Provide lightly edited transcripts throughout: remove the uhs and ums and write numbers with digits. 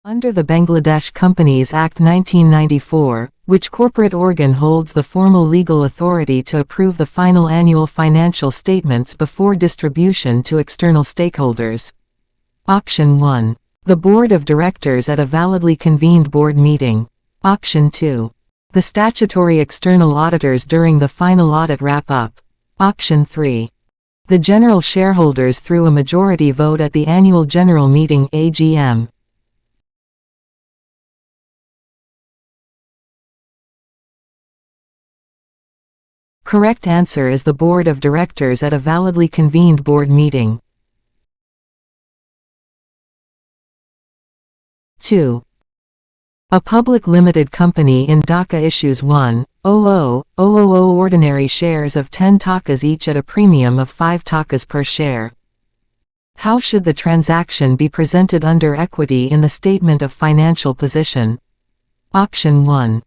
Under the Bangladesh Companies Act 1994, which corporate organ holds the formal legal authority to approve the final annual financial statements before distribution to external stakeholders? Option 1. The Board of Directors at a validly convened board meeting. Option 2. The statutory external auditors during the final audit wrap-up. Option 3. The general shareholders through a majority vote at the annual general meeting AGM. Correct answer is the Board of Directors at a validly convened board meeting. 2. A public limited company in Dhaka issues 1,000,000 ordinary shares of 10 takas each at a premium of 5 takas per share. How should the transaction be presented under equity in the statement of financial position? Option 1.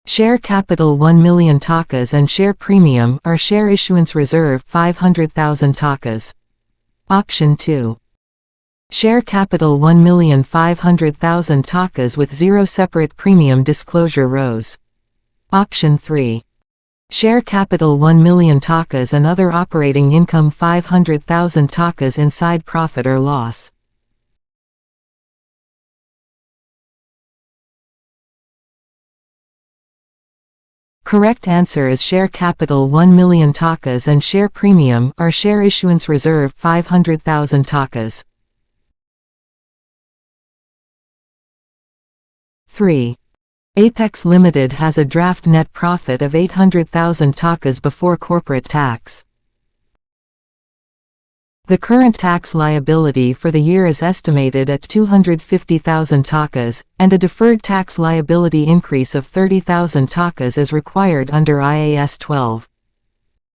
Share capital 1 million takas and share premium or share issuance reserve 500,000 takas. Option 2. Share capital 1,500,000 takas with 0 separate premium disclosure rows. Option 3. Share capital 1 million takas and other operating income 500,000 takas inside profit or loss. Correct answer is share capital 1 million takas and share premium or share issuance reserve 500,000 takas. 3. Apex Limited has a draft net profit of 800,000 takas before corporate tax. The current tax liability for the year is estimated at 250,000 takas, and a deferred tax liability increase of 30,000 takas is required under IAS 12.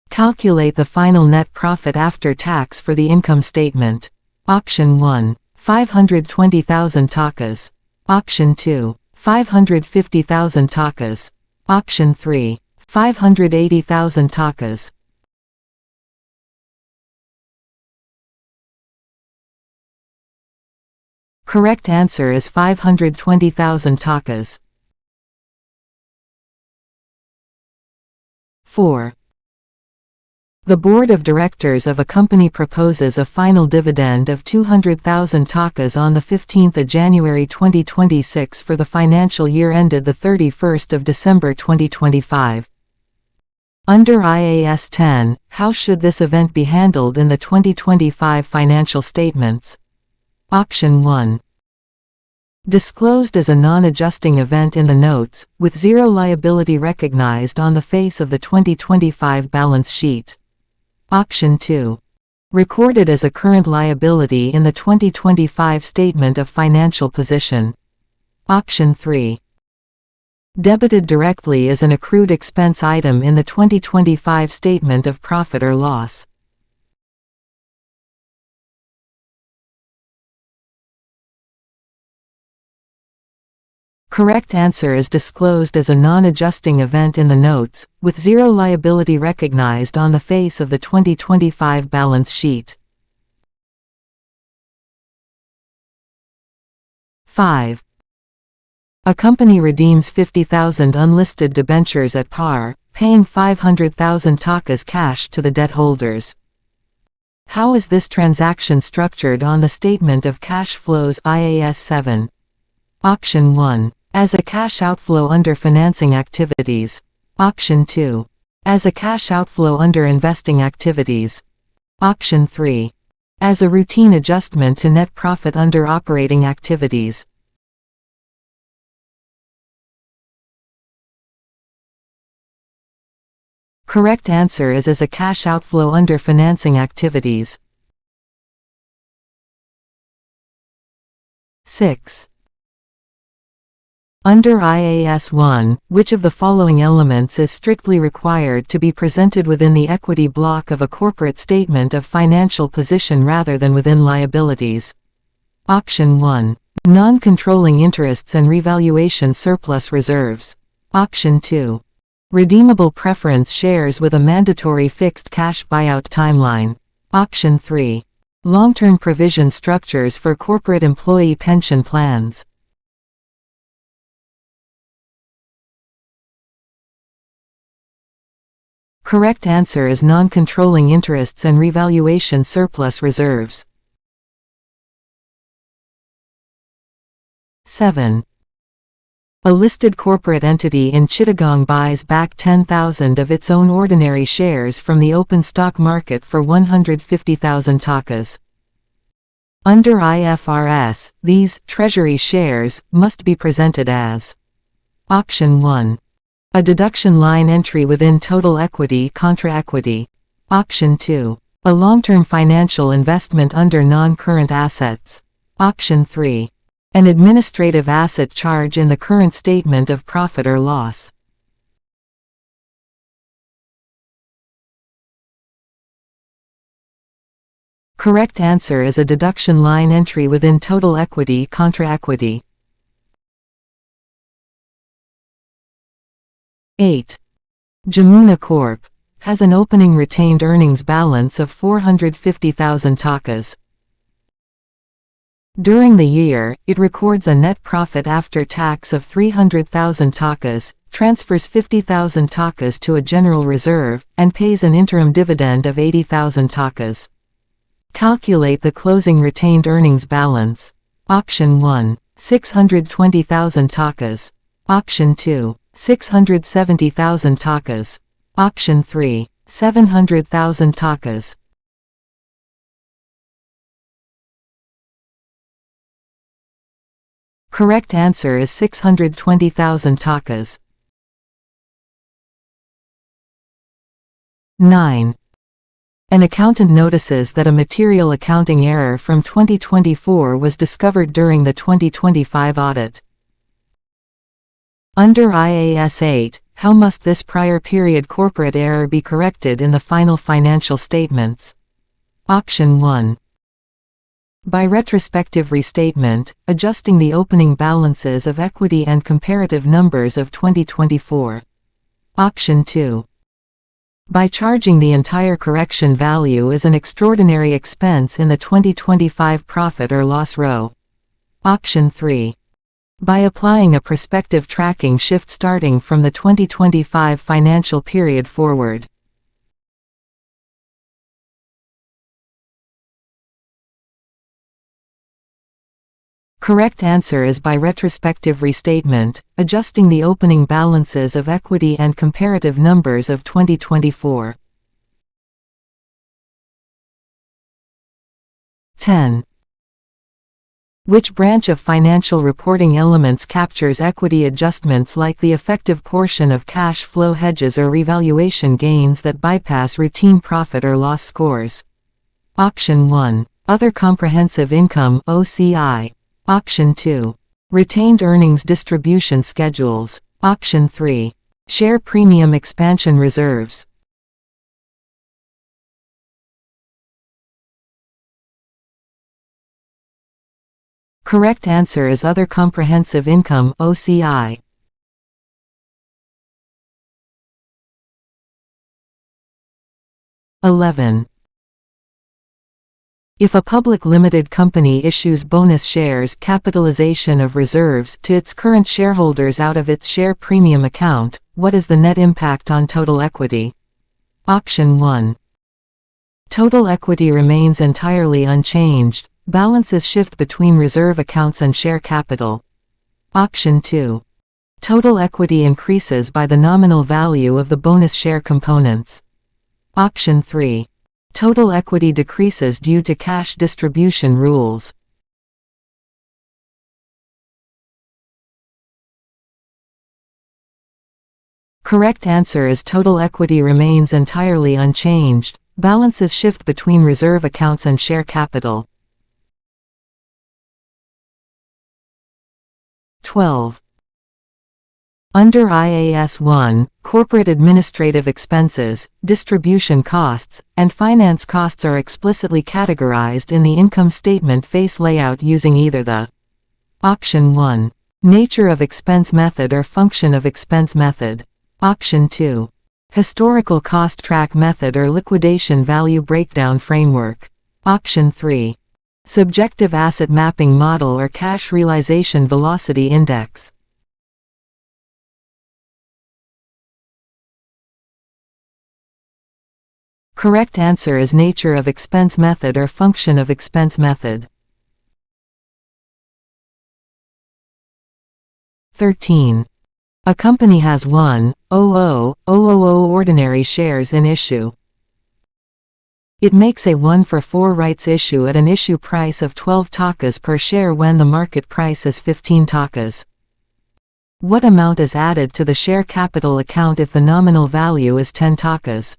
Calculate the final net profit after tax for the income statement. Option 1. 520,000 takas. Option 2. 550,000 takas. Option 3. 580,000 takas. Correct answer is 520,000 takas. 4. The Board of Directors of a company proposes a final dividend of 200,000 takas on the 15th of January 2026 for the financial year ended the 31st of December 2025. Under IAS 10, how should this event be handled in the 2025 financial statements? Option 1. Disclosed as a non-adjusting event in the notes, with 0 liability recognized on the face of the 2025 balance sheet. Option 2. Recorded as a current liability in the 2025 statement of financial position. Option 3. Debited directly as an accrued expense item in the 2025 statement of profit or loss. Correct answer is disclosed as a non-adjusting event in the notes, with 0 liability recognized on the face of the 2025 balance sheet. 5. A company redeems 50,000 unlisted debentures at par, paying 500,000 takas cash to the debt holders. How is this transaction structured on the Statement of Cash Flows IAS 7? Option 1. As a cash outflow under financing activities. Option 2. As a cash outflow under investing activities. Option 3. As a routine adjustment to net profit under operating activities. Correct answer is as a cash outflow under financing activities. 6. Under IAS 1, which of the following elements is strictly required to be presented within the equity block of a corporate statement of financial position rather than within liabilities? Option 1. Non-controlling interests and revaluation surplus reserves. Option 2. Redeemable preference shares with a mandatory fixed cash buyout timeline. Option 3. Long-term provision structures for corporate employee pension plans. Correct answer is non-controlling interests and revaluation surplus reserves. 7. A listed corporate entity in Chittagong buys back 10,000 of its own ordinary shares from the open stock market for 150,000 takas. Under IFRS, these treasury shares must be presented as Auction 1. A deduction line entry within total equity contra equity. Auction 2. A long-term financial investment under non-current assets. Auction 3. An administrative asset charge in the current statement of profit or loss. Correct answer is a deduction line entry within total equity contra equity. 8. Jamuna Corp. has an opening retained earnings balance of 450,000 takas. During the year, it records a net profit after tax of 300,000 takas, transfers 50,000 takas to a general reserve, and pays an interim dividend of 80,000 takas. Calculate the closing retained earnings balance. Auction 1. 620,000 takas. Auction 2. 670,000 takas. Auction 3. 700,000 takas. Correct answer is 620,000 takas. 9. An accountant notices that a material accounting error from 2024 was discovered during the 2025 audit. Under IAS 8, how must this prior period corporate error be corrected in the final financial statements? Auction 1. By retrospective restatement, adjusting the opening balances of equity and comparative numbers of 2024. Auction 2. By charging the entire correction value as an extraordinary expense in the 2025 profit or loss row. Auction 3. By applying a prospective tracking shift starting from the 2025 financial period forward. Correct answer is by retrospective restatement, adjusting the opening balances of equity and comparative numbers of 2024. 10. Which branch of financial reporting elements captures equity adjustments like the effective portion of cash flow hedges or revaluation gains that bypass routine profit or loss scores? Auction 1. Other comprehensive income (OCI). Auction 2. Retained earnings distribution schedules. Auction 3. Share premium expansion reserves. Correct answer is other comprehensive income (OCI). 11. If a public limited company issues bonus shares capitalization of reserves to its current shareholders out of its share premium account, what is the net impact on total equity? Auction 1. Total equity remains entirely unchanged, balances shift between reserve accounts and share capital. Auction 2. Total equity increases by the nominal value of the bonus share components. Auction 3. Total equity decreases due to cash distribution rules. Correct answer is total equity remains entirely unchanged, balances shift between reserve accounts and share capital. 12. Under IAS 1, corporate administrative expenses, distribution costs, and finance costs are explicitly categorized in the income statement face layout using either the Auction 1. Nature of expense method or function of expense method. Auction 2. Historical cost track method or liquidation value breakdown framework. Option 3. Subjective Asset Mapping Model or Cash Realization Velocity Index. Correct answer is nature of expense method or function of expense method. 13. A company has 1,000,000 ordinary shares in issue. It makes a 1-for-4 rights issue at an issue price of 12 takas per share when the market price is 15 takas. What amount is added to the share capital account if the nominal value is 10 takas?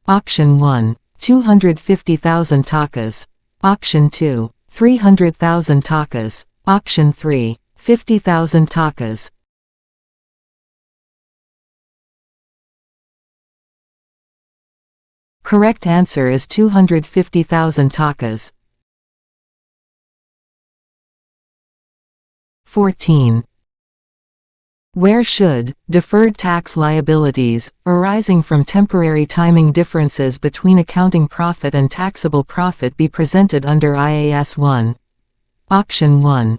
Option 1. 250,000 takas. Option 2. 300,000 takas. Option 3. 50,000 takas. Correct answer is 250,000 takas. 14. Where should deferred tax liabilities, arising from temporary timing differences between accounting profit and taxable profit be presented under IAS 1? Option 1.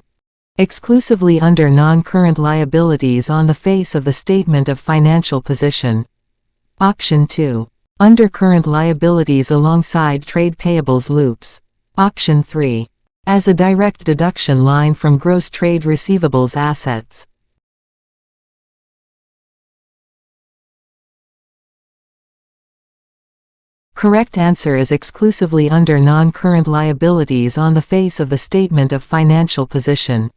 Exclusively under non-current liabilities on the face of the statement of financial position. Option 2. Under current liabilities alongside trade payables loops. Option 3. As a direct deduction line from gross trade receivables assets. Correct answer is exclusively under non-current liabilities on the face of the statement of financial position.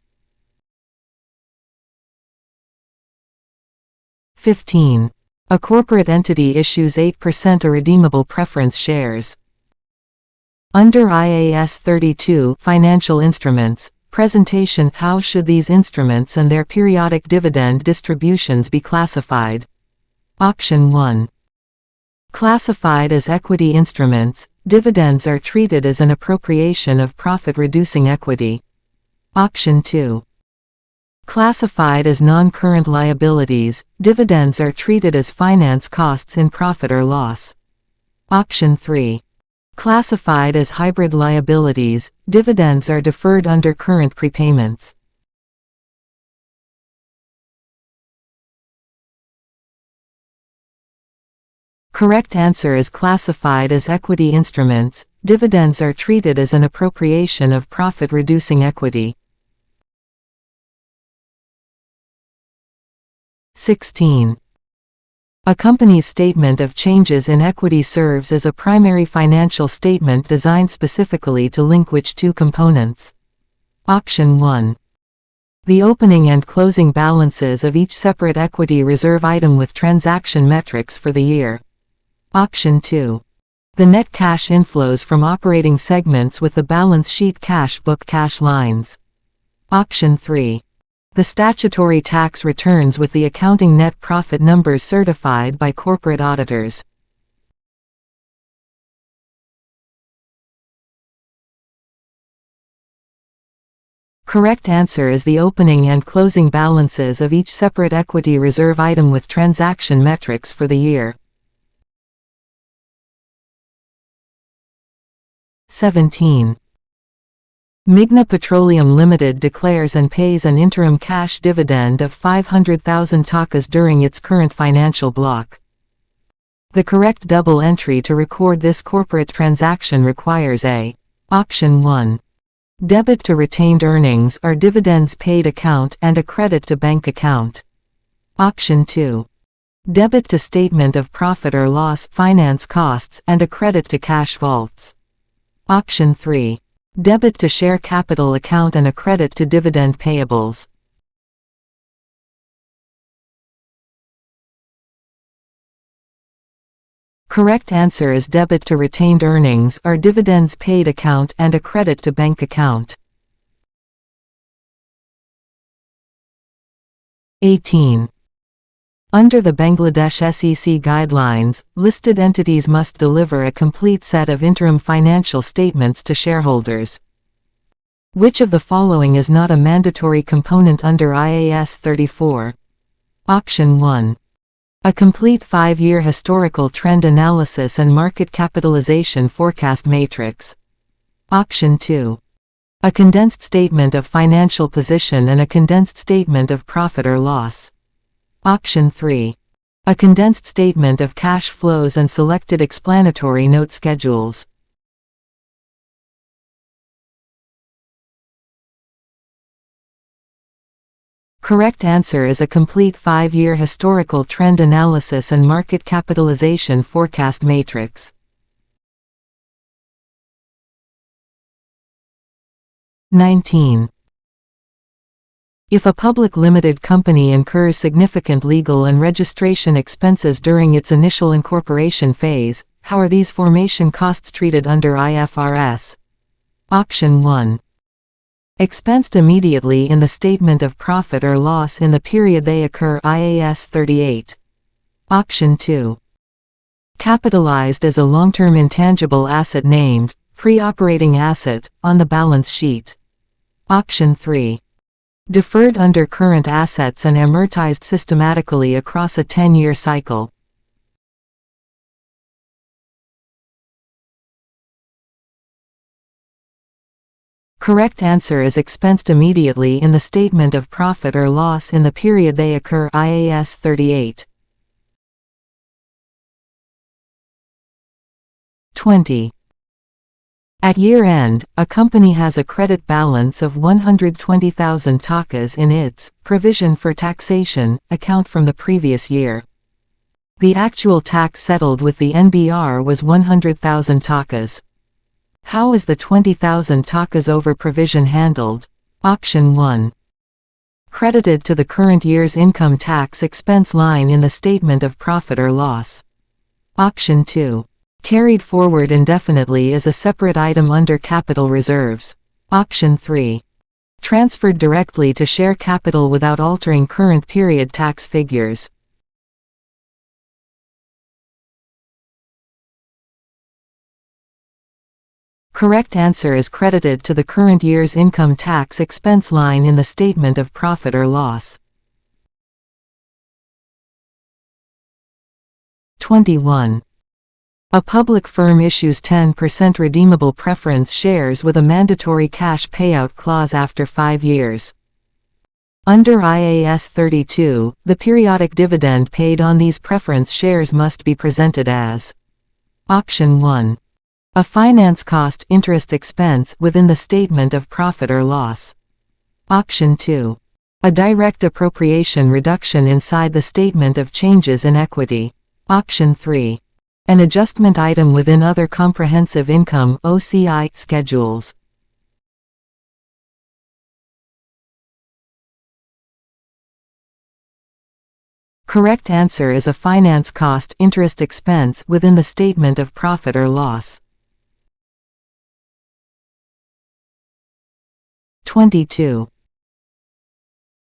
15. A corporate entity issues 8% irredeemable preference shares. Under IAS 32 Financial Instruments, Presentation. How should these instruments and their periodic dividend distributions be classified? Option 1. Classified as equity instruments, dividends are treated as an appropriation of profit-reducing equity. Option 2. Classified as non-current liabilities, dividends are treated as finance costs in profit or loss. Option 3. Classified as hybrid liabilities, dividends are deferred under current prepayments. Correct answer is classified as equity instruments, dividends are treated as an appropriation of profit-reducing equity. 16. A company's statement of changes in equity serves as a primary financial statement designed specifically to link which two components? Option 1. The opening and closing balances of each separate equity reserve item with transaction metrics for the year. Option 2. The net cash inflows from operating segments with the balance sheet cash book cash lines. Option 3. The statutory tax returns with the accounting net profit numbers certified by corporate auditors. Correct answer is the opening and closing balances of each separate equity reserve item with transaction metrics for the year. 17. Migna Petroleum Limited declares and pays an interim cash dividend of 500,000 takas during its current financial block. The correct double entry to record this corporate transaction requires a Option 1. Debit to retained earnings or dividends paid account and a credit to bank account. Option 2. Debit to statement of profit or loss finance costs and a credit to cash vaults. Option 3. Debit to share capital account and a credit to dividend payables. Correct answer is debit to retained earnings or dividends paid account and a credit to bank account. 18. Under the Bangladesh SEC guidelines, listed entities must deliver a complete set of interim financial statements to shareholders. Which of the following is not a mandatory component under IAS 34? Option 1. A complete 5-year historical trend analysis and market capitalization forecast matrix. Option 2. A condensed statement of financial position and a condensed statement of profit or loss. Option 3. A condensed statement of cash flows and selected explanatory note schedules. Correct answer is a complete 5-year historical trend analysis and market capitalization forecast matrix. 19. If a public limited company incurs significant legal and registration expenses during its initial incorporation phase, how are these formation costs treated under IFRS? Option 1. Expensed immediately in the statement of profit or loss in the period they occur IAS 38. Option 2. Capitalized as a long-term intangible asset named pre-operating asset on the balance sheet. Option 3. Deferred under current assets and amortized systematically across a 10-year cycle. Correct answer is expensed immediately in the statement of profit or loss in the period they occur IAS 38. 20. At year-end, a company has a credit balance of 120,000 takas in its provision for taxation account from the previous year. The actual tax settled with the NBR was 100,000 takas. How is the 20,000 takas over provision handled? Option 1. Credited to the current year's income tax expense line in the statement of profit or loss. Option 2. Carried forward indefinitely as a separate item under capital reserves. Option 3. Transferred directly to share capital without altering current period tax figures. Correct answer is credited to the current year's income tax expense line in the statement of profit or loss. 21. A public firm issues 10% redeemable preference shares with a mandatory cash payout clause after 5 years. Under IAS 32, the periodic dividend paid on these preference shares must be presented as Option 1. A finance cost interest expense within the statement of profit or loss. Option 2. A direct appropriation reduction inside the statement of changes in equity. Option 3. An adjustment item within other comprehensive income (OCI) schedules. Correct answer is a finance cost interest expense within the statement of profit or loss. 22.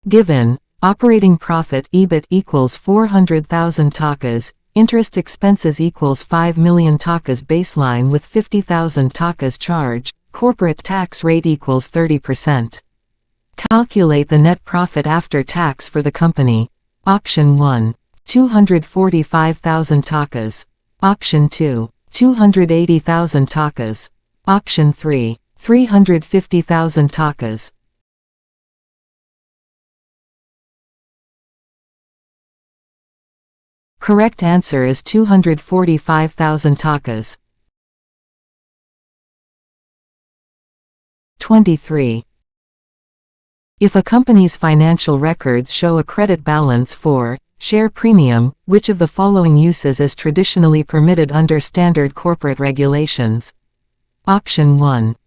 Given operating profit EBIT equals 400,000 takas, interest expenses equals 5 million takas baseline with 50,000 takas charge, corporate tax rate equals 30%. Calculate the net profit after tax for the company. Option 1. 245,000 takas. Option 2. 280,000 takas. Option 3. 350,000 takas. Correct answer is 245,000 takas. 23. If a company's financial records show a credit balance for share premium, which of the following uses is traditionally permitted under standard corporate regulations? Option 1.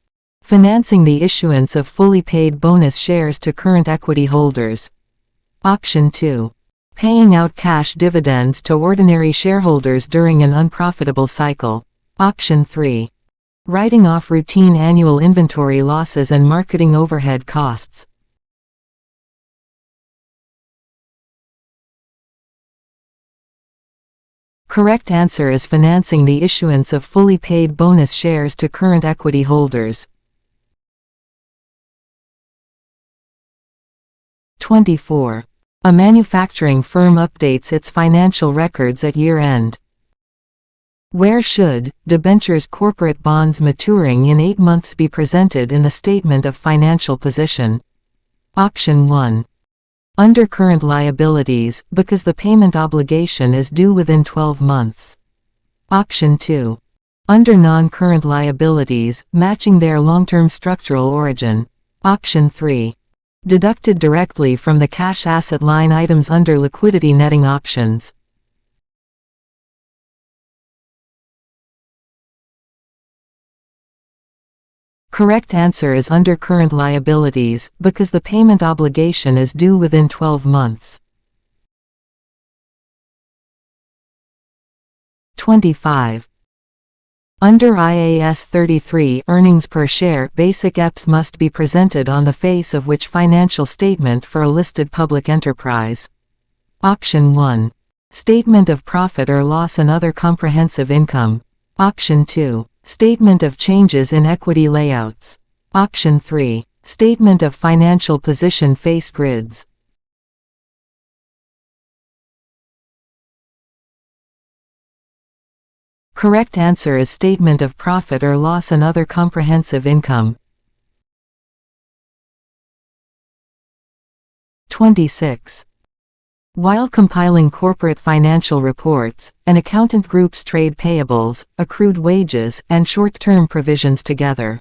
Financing the issuance of fully paid bonus shares to current equity holders. Option 2. Paying out cash dividends to ordinary shareholders during an unprofitable cycle. Option 3. Writing off routine annual inventory losses and marketing overhead costs. Correct answer is financing the issuance of fully paid bonus shares to current equity holders. 24. A manufacturing firm updates its financial records at year-end. Where should debentures corporate bonds maturing in 8 months be presented in the statement of financial position? Option 1. Under current liabilities, because the payment obligation is due within 12 months. Option 2. Under non-current liabilities, matching their long-term structural origin. Option 3. Deducted directly from the cash asset line items under liquidity netting options. Correct answer is under current liabilities, because the payment obligation is due within 12 months. 25. Under IAS 33, earnings per share, basic EPS must be presented on the face of which financial statement for a listed public enterprise? Option 1. Statement of profit or loss and other comprehensive income. Option 2. Statement of changes in equity layouts. Option 3. Statement of financial position face grids. Correct answer is statement of profit or loss and other comprehensive income. 26. While compiling corporate financial reports, an accountant groups trade payables, accrued wages, and short-term provisions together.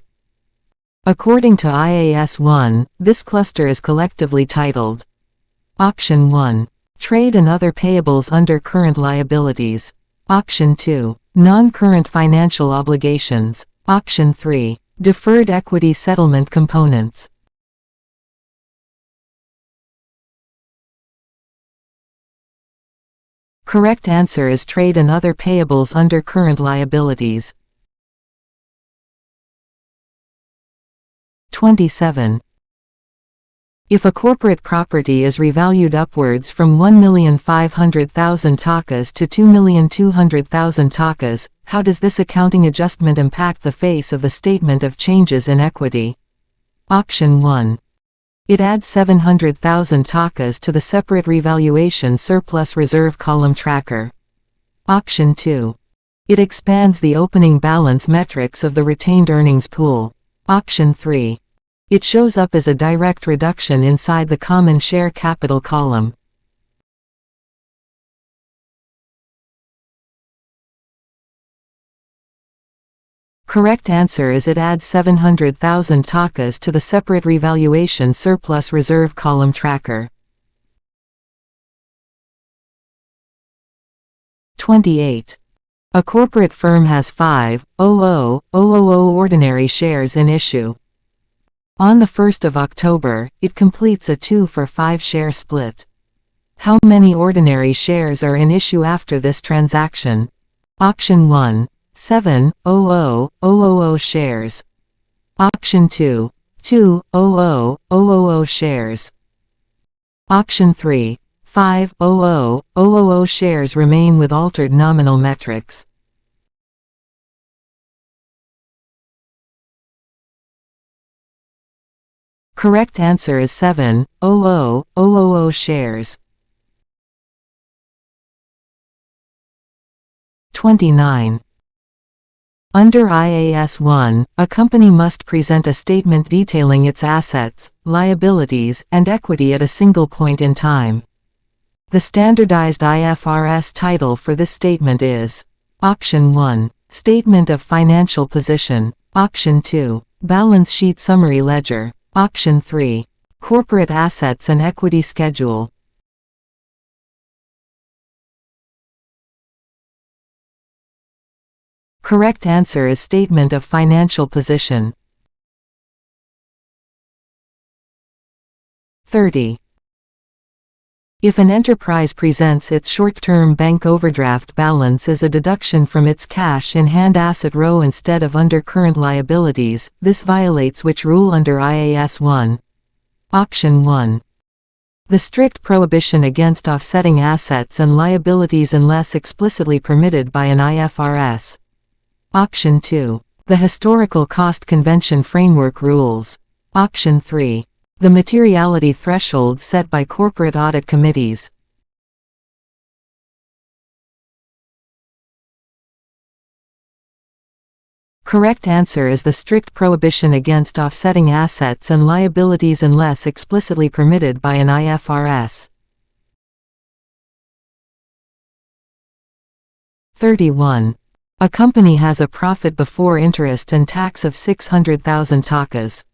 According to IAS 1, this cluster is collectively titled. Option 1. Trade and other payables under current liabilities. Option 2. Non-current financial obligations. Option 3. Deferred equity settlement components. Correct answer is trade and other payables under current liabilities. 27. If a corporate property is revalued upwards from 1,500,000 takas to 2,200,000 takas, how does this accounting adjustment impact the face of the statement of changes in equity? Option 1. It adds 700,000 takas to the separate revaluation surplus reserve column tracker. Option 2. It expands the opening balance metrics of the retained earnings pool. Option 3. It shows up as a direct reduction inside the common share capital column. Correct answer is it adds 700,000 takas to the separate revaluation surplus reserve column tracker. 28. A corporate firm has 5,000,000 ordinary shares in issue. On the 1st of October, it completes a 2-for-5 share split. How many ordinary shares are in issue after this transaction? Option 1. 7,000,000 shares. Option 2. 2,000,000 shares. Option 3. 5,000,000 shares remain with altered nominal metrics. Correct answer is 7,000,000 shares. 29. Under IAS 1, a company must present a statement detailing its assets, liabilities, and equity at a single point in time. The standardized IFRS title for this statement is Option 1. Statement of Financial Position. Option 2. Balance Sheet Summary Ledger. Option 3. Corporate Assets and Equity Schedule. Correct answer is Statement of Financial Position. 30. If an enterprise presents its short-term bank overdraft balance as a deduction from its cash-in-hand asset row instead of under current liabilities, this violates which rule under IAS 1? Option 1. The strict prohibition against offsetting assets and liabilities unless explicitly permitted by an IFRS. Option 2. The Historical Cost Convention Framework Rules. Option 3. The materiality threshold set by corporate audit committees. Correct answer is the strict prohibition against offsetting assets and liabilities unless explicitly permitted by an IFRS. 31. A company has a profit before interest and tax of 600,000 takas.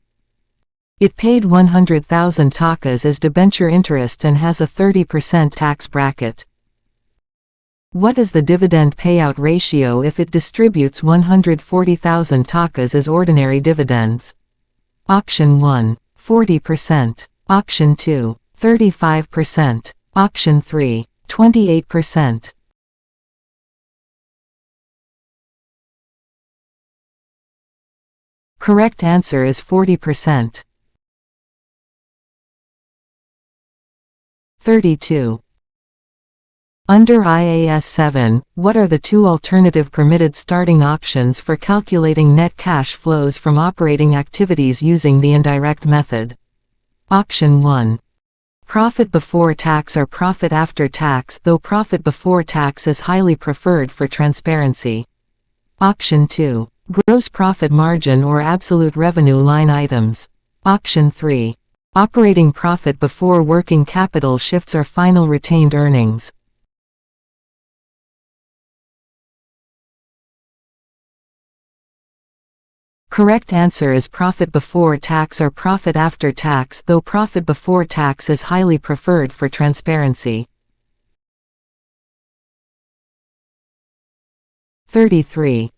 It paid 100,000 takas as debenture interest and has a 30% tax bracket. What is the dividend payout ratio if it distributes 140,000 takas as ordinary dividends? Option 1, 40%. Option 2, 35%. Option 3, 28%. Correct answer is 40%. 32. Under IAS 7, what are the two alternative permitted starting options for calculating net cash flows from operating activities using the indirect method? Option 1. Profit before tax or profit after tax, though profit before tax is highly preferred for transparency. Option 2. Gross profit margin or absolute revenue line items. Option 3. Operating profit before working capital shifts or final retained earnings. Correct answer is profit before tax or profit after tax, though profit before tax is highly preferred for transparency. 33.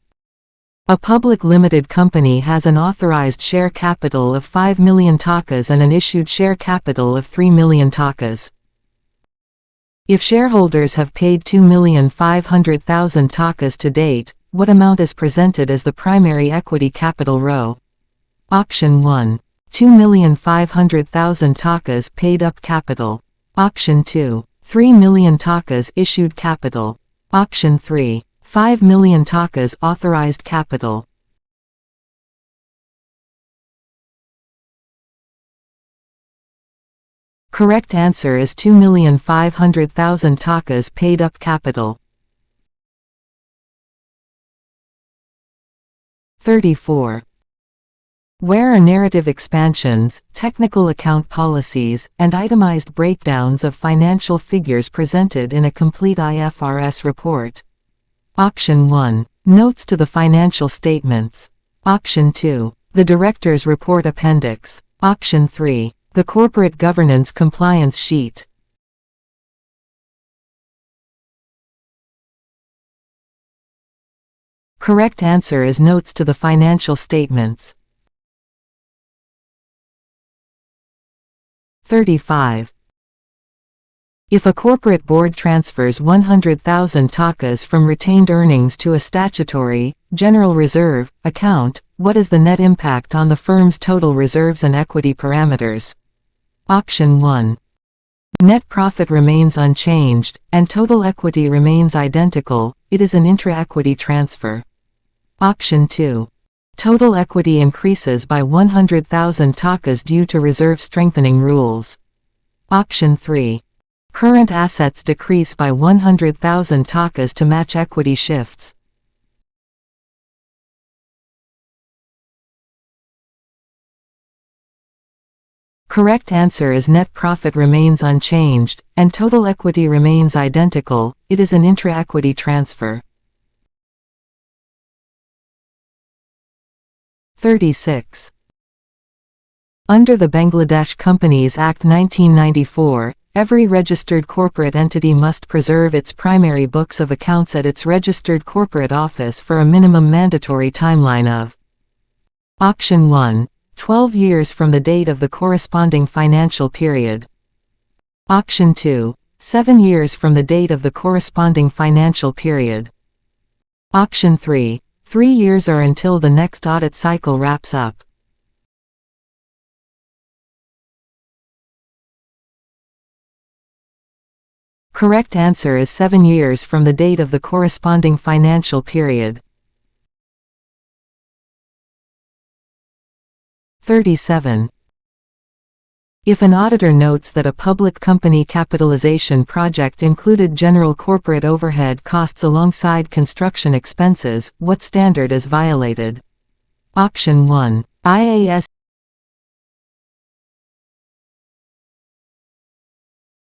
A public limited company has an authorized share capital of 5 million takas and an issued share capital of 3 million takas. If shareholders have paid 2,500,000 takas to date, what amount is presented as the primary equity capital row? Option 1. 2,500,000 takas paid up capital. Option 2. 3 million takas issued capital. Option 3. 5 million takas authorized capital. Correct answer is 2,500,000 takas paid up capital. 34. Where are narrative expansions, technical account policies, and itemized breakdowns of financial figures presented in a complete IFRS report? Option 1. Notes to the financial statements. Option 2. The Director's Report Appendix. Option 3. The Corporate Governance Compliance Sheet. Correct answer is notes to the financial statements. 35. If a corporate board transfers 100,000 takas from retained earnings to a statutory, general reserve, account, what is the net impact on the firm's total reserves and equity parameters? Option 1. Net profit remains unchanged, and total equity remains identical, it is an intra-equity transfer. Option 2. Total equity increases by 100,000 takas due to reserve strengthening rules. Option 3. Current assets decrease by 100,000 takas to match equity shifts. Correct answer is net profit remains unchanged, and total equity remains identical, it is an intra-equity transfer. 36. Under the Bangladesh Companies Act 1994, every registered corporate entity must preserve its primary books of accounts at its registered corporate office for a minimum mandatory timeline of Option 1. 12 years from the date of the corresponding financial period. Option 2. 7 years from the date of the corresponding financial period. Option 3. 3 years or until the next audit cycle wraps up. Correct answer is 7 years from the date of the corresponding financial period. 37. If an auditor notes that a public company capitalization project included general corporate overhead costs alongside construction expenses, what standard is violated? Auction 1. IAS